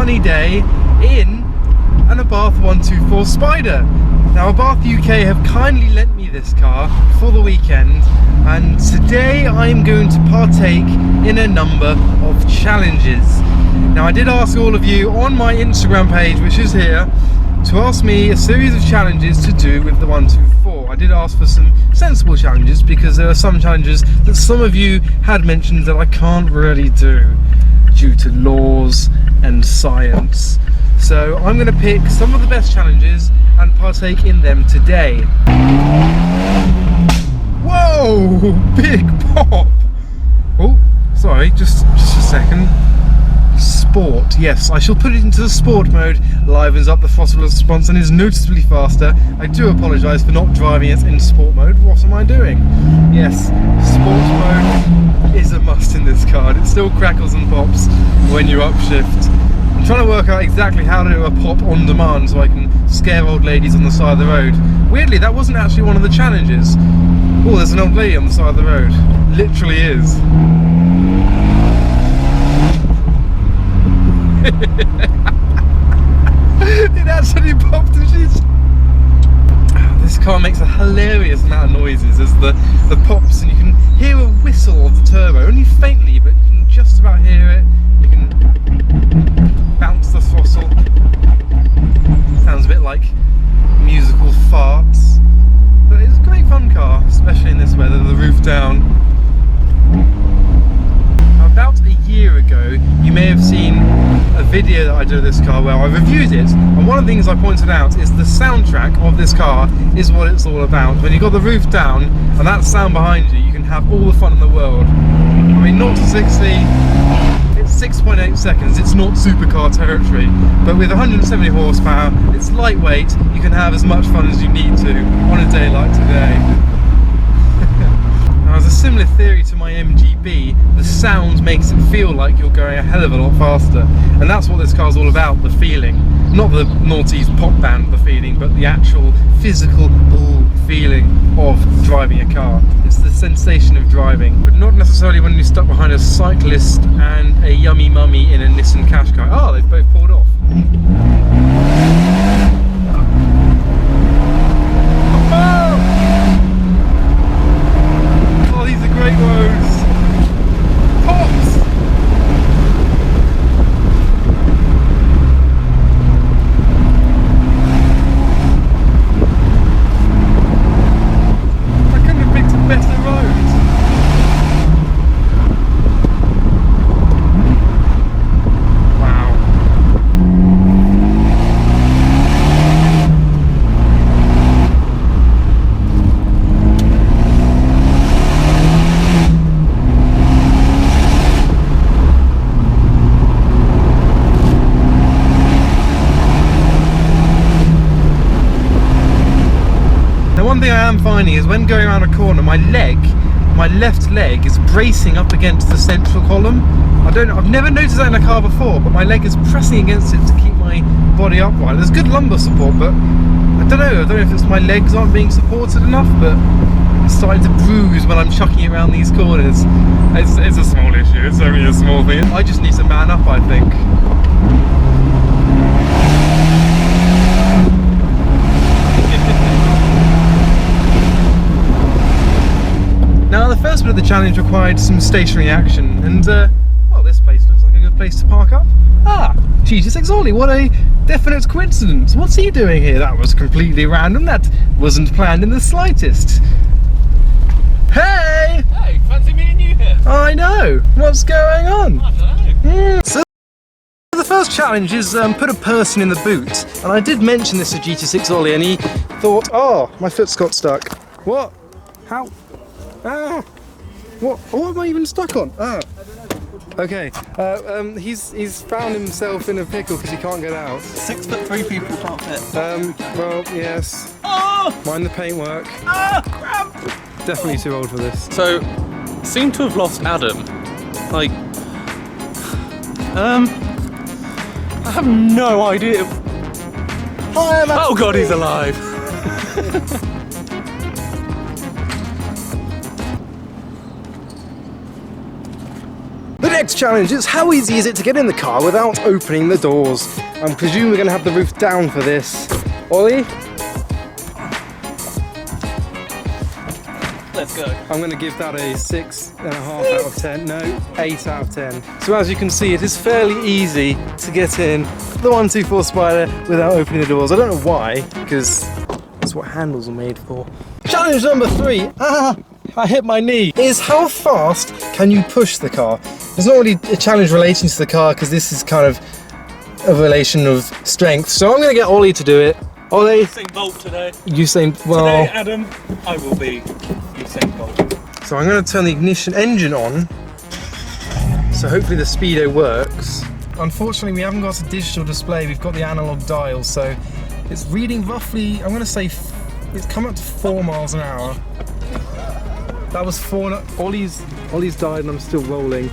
sunny day in an Abarth 124 Spider. Now Abarth UK have kindly lent me this car for the weekend, and today I'm going to partake in a number of challenges. Now I did ask all of you on my Instagram page, which is here, to ask me a series of challenges to do with the 124. I did ask for some sensible challenges because there are some challenges that some of you had mentioned that I can't really do due to laws and science. So I'm going to pick some of the best challenges and partake in them today. Whoa! Big pop! Oh, sorry, just a second. Sport, yes, I shall put it into the sport mode, livens up the throttle response and is noticeably faster. I do apologise for not driving it in sport mode. What am I doing? Yes, sport mode is a must in this car. It still crackles and pops when you upshift. I'm trying to work out exactly how to do a pop on demand so I can scare old ladies on the side of the road. Weirdly, that wasn't actually one of the challenges. Oh, there's an old lady on the side of the road. Literally is. It actually popped and she's... This car makes a hilarious amount of noises. There's the pops and you can hear a whistle of the turbo, only faintly, but you can just about hear it. You can bounce the throttle. Sounds a bit like musical farts. But it's a great fun car, especially in this weather, the roof down. About a year ago, you may have seen a video that I did of this car where I reviewed it, and one of the things I pointed out is the soundtrack of this car is what it's all about. When you've got the roof down and that sound behind you, you can have all the fun in the world. I mean, 0 to 60, it's 6.8 seconds, it's not supercar territory, but with 170 horsepower, it's lightweight, you can have as much fun as you need to on a day like today. Now, as a similar theory to my MGB, the sound makes it feel like you're going a hell of a lot faster, and that's what this car's all about, the feeling. Not the noughties pop band, the feeling, but the actual physical feeling of driving a car. It's the sensation of driving, but not necessarily when you're stuck behind a cyclist and a yummy mummy in a Nissan Qashqai. Oh, they've both pulled off. Great roads. Pops! I couldn't have picked a better road. Wow. One thing I am finding is when going around a corner, my left leg is bracing up against the central column. I've never noticed that in a car before, but my leg is pressing against it to keep my body upright. There's good lumbar support, but I don't know if it's my legs aren't being supported enough, but it's starting to bruise when I'm chucking it around these corners. It's a small issue, it's only a small thing. I just need to man up, I think. Now the first bit of the challenge required some stationary action, and well, this place looks like a good place to park up. Ah, Tightest, what a definite coincidence. What's he doing here? That was completely random, that wasn't planned in the slightest. Hey! Hey, fancy meeting you here. I know, what's going on? I don't know. So the first challenge is put a person in the boot, and I did mention this to GT6 Ollie and he thought, oh, my foot's got stuck. What? How? Ah! What am I even stuck on? Ah! Okay, he's found himself in a pickle because he can't get out. 6'3" people can't fit. Well, yes. Oh! Mind the paintwork. Ah! Crap! Definitely too old for this. So, seem to have lost Adam. Like, I have no idea. Oh god, he's alive! But next challenge is how easy is it to get in the car without opening the doors? I presume we're going to have the roof down for this. Ollie? Let's go. I'm going to give that a 6.5 out of 10. No, 8 out of 10. So as you can see, it is fairly easy to get in the 124 Spider without opening the doors. I don't know why, because that's what handles are made for. Challenge number 3. I hit my knee. Is how fast can you push the car? There's not really a challenge relating to the car because this is kind of a relation of strength. So I'm going to get Ollie to do it. Ollie. Usain Bolt today. Usain, well. Today, Adam, I will be Usain Bolt. So I'm going to turn the ignition engine on. So hopefully the speedo works. Unfortunately, we haven't got a digital display. We've got the analog dial. So it's reading roughly, I'm going to say, it's come up to 4 miles an hour. That was 4. Ollie's died and I'm still rolling.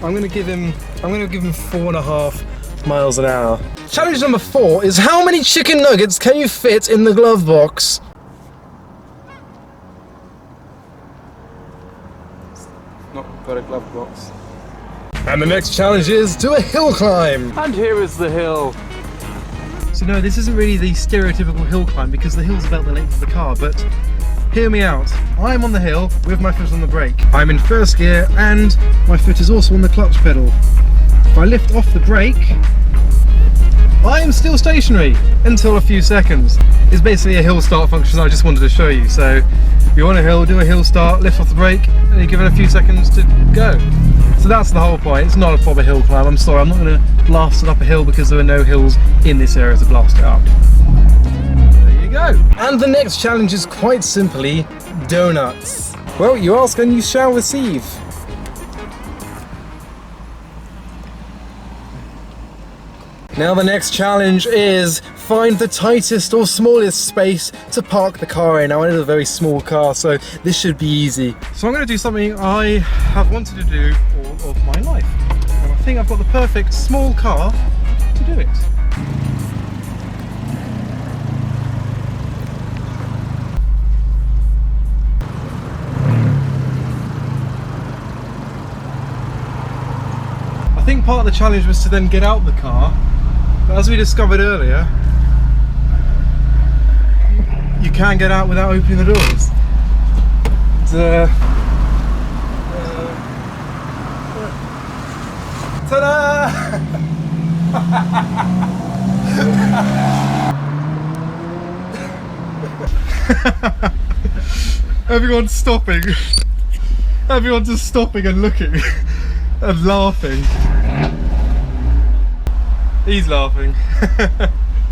I'm gonna give him 4.5 miles an hour. Challenge number 4 is how many chicken nuggets can you fit in the glove box? Not got a glove box. And the next challenge is do a hill climb. And here is the hill. So no, this isn't really the stereotypical hill climb because the hill's about the length of the car, but hear me out. I'm on the hill with my foot on the brake. I'm in first gear and my foot is also on the clutch pedal. If I lift off the brake, I am still stationary until a few seconds. It's basically a hill start function I just wanted to show you. So if you're on a hill, do a hill start, lift off the brake, and you give it a few seconds to go. So that's the whole point. It's not a proper hill climb. I'm sorry, I'm not going to blast it up a hill because there are no hills in this area to blast it up. Go. And the next challenge is quite simply donuts. Well, you ask and you shall receive. Now the next challenge is find the tightest or smallest space to park the car in. Now it is a very small car, so this should be easy. So I'm going to do something I have wanted to do all of my life. And I think I've got the perfect small car to do it. I think part of the challenge was to then get out the car, but as we discovered earlier, you can get out without opening the doors. Ta-da! Everyone's stopping. Everyone's just stopping and looking. And laughing. He's laughing.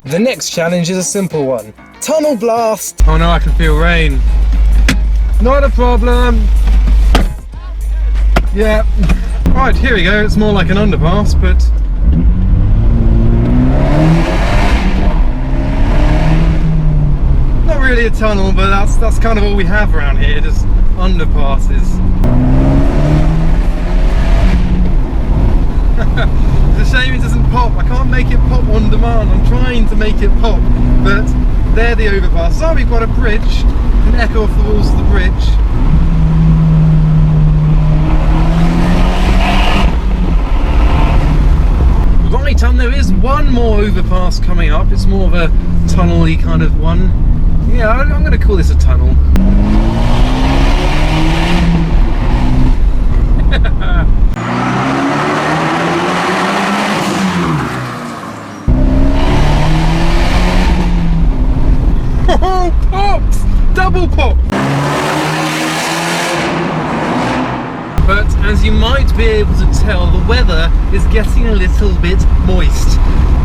The next challenge is a simple one. Tunnel blast! Oh no, I can feel rain. Not a problem. Yeah. Right, here we go. It's more like an underpass, but not really a tunnel, but that's kind of all we have around here, just underpasses. It's a shame it doesn't pop. I can't make it pop on demand. I'm trying to make it pop, but they're the overpasses. Oh, we've got a bridge. You can echo off the walls of the bridge. Right, and there is one more overpass coming up. It's more of a tunnel-y kind of one. Yeah, I'm going to call this a tunnel. Oh, pops! Double pop! But as you might be able to tell, the weather is getting a little bit moist.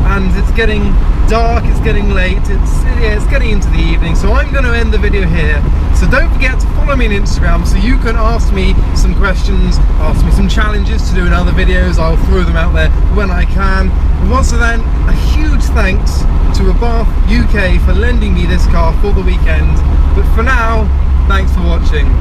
And it's getting dark, it's getting late, it's getting into the evening, so I'm going to end the video here. So don't forget to follow me on Instagram so you can ask me some questions, ask me some challenges to do in other videos. I'll throw them out there when I can. And once again, a huge thanks to Abarth UK for lending me this car for the weekend. But for now, thanks for watching.